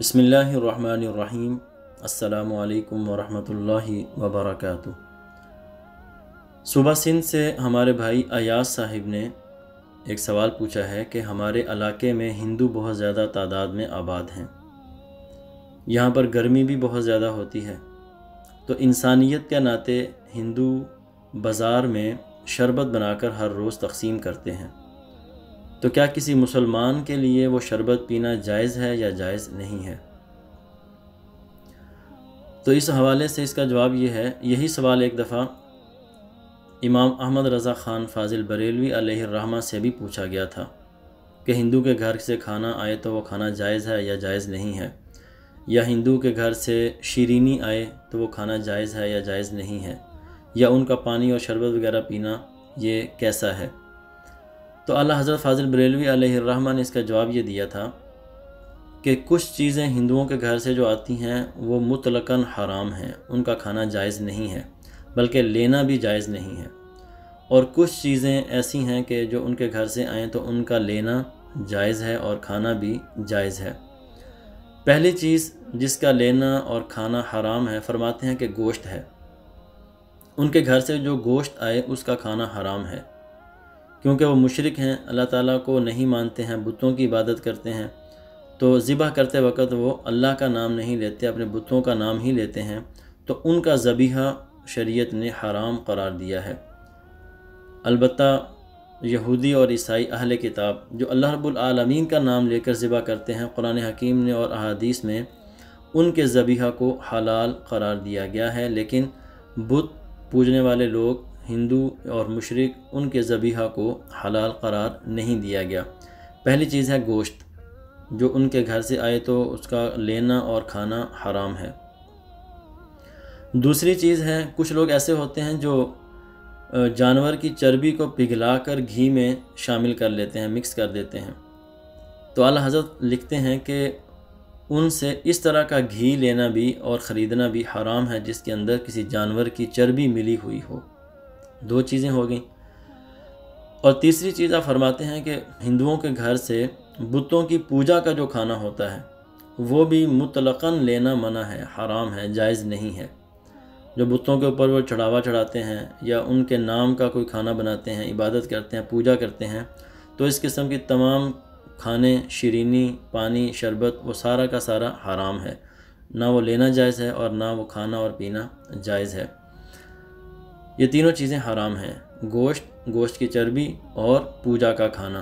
بسم اللہ الرحمن الرحیم۔ السلام علیکم ورحمۃ اللہ وبرکاتہ۔ صوبہ سندھ سے ہمارے بھائی ایاز صاحب نے ایک سوال پوچھا ہے کہ ہمارے علاقے میں ہندو بہت زیادہ تعداد میں آباد ہیں، یہاں پر گرمی بھی بہت زیادہ ہوتی ہے، تو انسانیت کے ناطے ہندو بازار میں شربت بنا کر ہر روز تقسیم کرتے ہیں، تو کیا کسی مسلمان کے لیے وہ شربت پینا جائز ہے یا جائز نہیں ہے؟ تو اس حوالے سے اس کا جواب یہ ہے، یہی سوال ایک دفعہ امام احمد رضا خان فاضل بریلوی علیہ الرحمہ سے بھی پوچھا گیا تھا کہ ہندو کے گھر سے کھانا آئے تو وہ کھانا جائز ہے یا جائز نہیں ہے، یا ہندو کے گھر سے شیرینی آئے تو وہ کھانا جائز ہے یا جائز نہیں ہے، یا ان کا پانی اور شربت وغیرہ پینا یہ کیسا ہے؟ تو اعلیٰ حضرت فاضل بریلوی علیہ الرحمہ نے اس کا جواب یہ دیا تھا کہ کچھ چیزیں ہندوؤں کے گھر سے جو آتی ہیں وہ مطلقاً حرام ہیں، ان کا کھانا جائز نہیں ہے، بلکہ لینا بھی جائز نہیں ہے، اور کچھ چیزیں ایسی ہیں کہ جو ان کے گھر سے آئیں تو ان کا لینا جائز ہے اور کھانا بھی جائز ہے۔ پہلی چیز جس کا لینا اور کھانا حرام ہے، فرماتے ہیں کہ گوشت ہے۔ ان کے گھر سے جو گوشت آئے اس کا کھانا حرام ہے، کیونکہ وہ مشرک ہیں، اللہ تعالیٰ کو نہیں مانتے ہیں، بتوں کی عبادت کرتے ہیں، تو ذبح کرتے وقت وہ اللہ کا نام نہیں لیتے، اپنے بتوں کا نام ہی لیتے ہیں، تو ان کا ذبیحہ شریعت نے حرام قرار دیا ہے۔ البتہ یہودی اور عیسائی اہل کتاب جو اللہ رب العالمین کا نام لے کر ذبح کرتے ہیں، قرآن حکیم نے اور احادیث میں ان کے ذبیحہ کو حلال قرار دیا گیا ہے، لیکن بت پوجنے والے لوگ ہندو اور مشرک ان کے ذبیحہ کو حلال قرار نہیں دیا گیا۔ پہلی چیز ہے گوشت، جو ان کے گھر سے آئے تو اس کا لینا اور کھانا حرام ہے۔ دوسری چیز ہے، کچھ لوگ ایسے ہوتے ہیں جو جانور کی چربی کو پگھلا کر گھی میں شامل کر لیتے ہیں، مکس کر دیتے ہیں، تو اعلیٰ حضرت لکھتے ہیں کہ ان سے اس طرح کا گھی لینا بھی اور خریدنا بھی حرام ہے جس کے اندر کسی جانور کی چربی ملی ہوئی ہو۔ دو چیزیں ہو گئیں۔ اور تیسری چیز آپ فرماتے ہیں کہ ہندوؤں کے گھر سے بتوں کی پوجا کا جو کھانا ہوتا ہے وہ بھی مطلقاً لینا منع ہے، حرام ہے، جائز نہیں ہے۔ جو بتوں کے اوپر وہ چڑھاوا چڑھاتے ہیں یا ان کے نام کا کوئی کھانا بناتے ہیں، عبادت کرتے ہیں، پوجا کرتے ہیں، تو اس قسم کی تمام کھانے، شیرینی، پانی، شربت، وہ سارا کا سارا حرام ہے، نہ وہ لینا جائز ہے اور نہ وہ کھانا اور پینا جائز ہے۔ یہ تینوں چیزیں حرام ہیں، گوشت کی چربی اور پوجا کا کھانا۔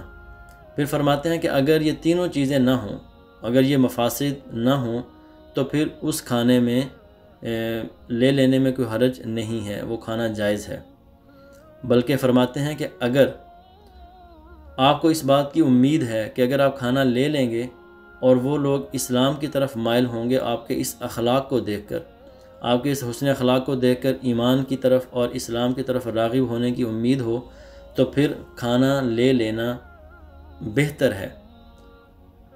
پھر فرماتے ہیں کہ اگر یہ تینوں چیزیں نہ ہوں، اگر یہ مفاسد نہ ہوں، تو پھر اس کھانے میں لے لینے میں کوئی حرج نہیں ہے، وہ کھانا جائز ہے۔ بلکہ فرماتے ہیں کہ اگر آپ کو اس بات کی امید ہے کہ اگر آپ کھانا لے لیں گے اور وہ لوگ اسلام کی طرف مائل ہوں گے آپ کے اس اخلاق کو دیکھ کر، آپ کے اس حسن اخلاق کو دیکھ کر ایمان کی طرف اور اسلام کی طرف راغب ہونے کی امید ہو، تو پھر کھانا لے لینا بہتر ہے۔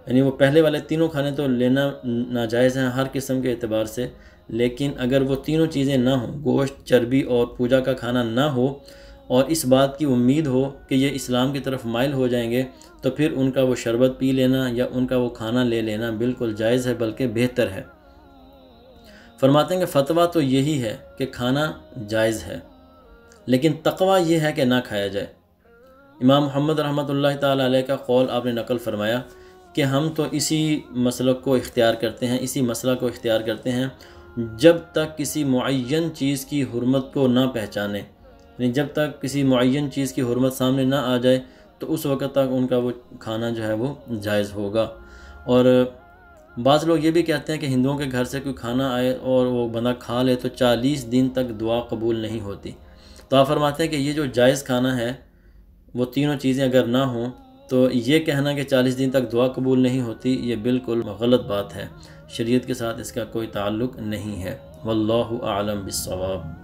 یعنی وہ پہلے والے تینوں کھانے تو لینا ناجائز ہیں ہر قسم کے اعتبار سے، لیکن اگر وہ تینوں چیزیں نہ ہوں، گوشت، چربی اور پوجا کا کھانا نہ ہو، اور اس بات کی امید ہو کہ یہ اسلام کی طرف مائل ہو جائیں گے، تو پھر ان کا وہ شربت پی لینا یا ان کا وہ کھانا لے لینا بالکل جائز ہے، بلکہ بہتر ہے۔ فرماتے ہیں کہ فتویٰ تو یہی ہے کہ کھانا جائز ہے، لیکن تقویٰ یہ ہے کہ نہ کھایا جائے۔ امام محمد رحمۃ اللہ تعالیٰ علیہ کا قول آپ نے نقل فرمایا کہ ہم تو اسی مسلک کو اختیار کرتے ہیں، اسی مسئلہ کو اختیار کرتے ہیں جب تک کسی معین چیز کی حرمت کو نہ پہچانے، یعنی جب تک کسی معین چیز کی حرمت سامنے نہ آ جائے تو اس وقت تک ان کا وہ کھانا جو ہے وہ جائز ہوگا۔ اور بعض لوگ یہ بھی کہتے ہیں کہ ہندوؤں کے گھر سے کوئی کھانا آئے اور وہ بندہ کھا لے تو 40 دن تک دعا قبول نہیں ہوتی۔ تو آپ فرماتے ہیں کہ یہ جو جائز کھانا ہے، وہ تینوں چیزیں اگر نہ ہوں تو یہ کہنا کہ 40 دن تک دعا قبول نہیں ہوتی، یہ بالکل غلط بات ہے، شریعت کے ساتھ اس کا کوئی تعلق نہیں ہے۔ واللہ اعلم بالصواب۔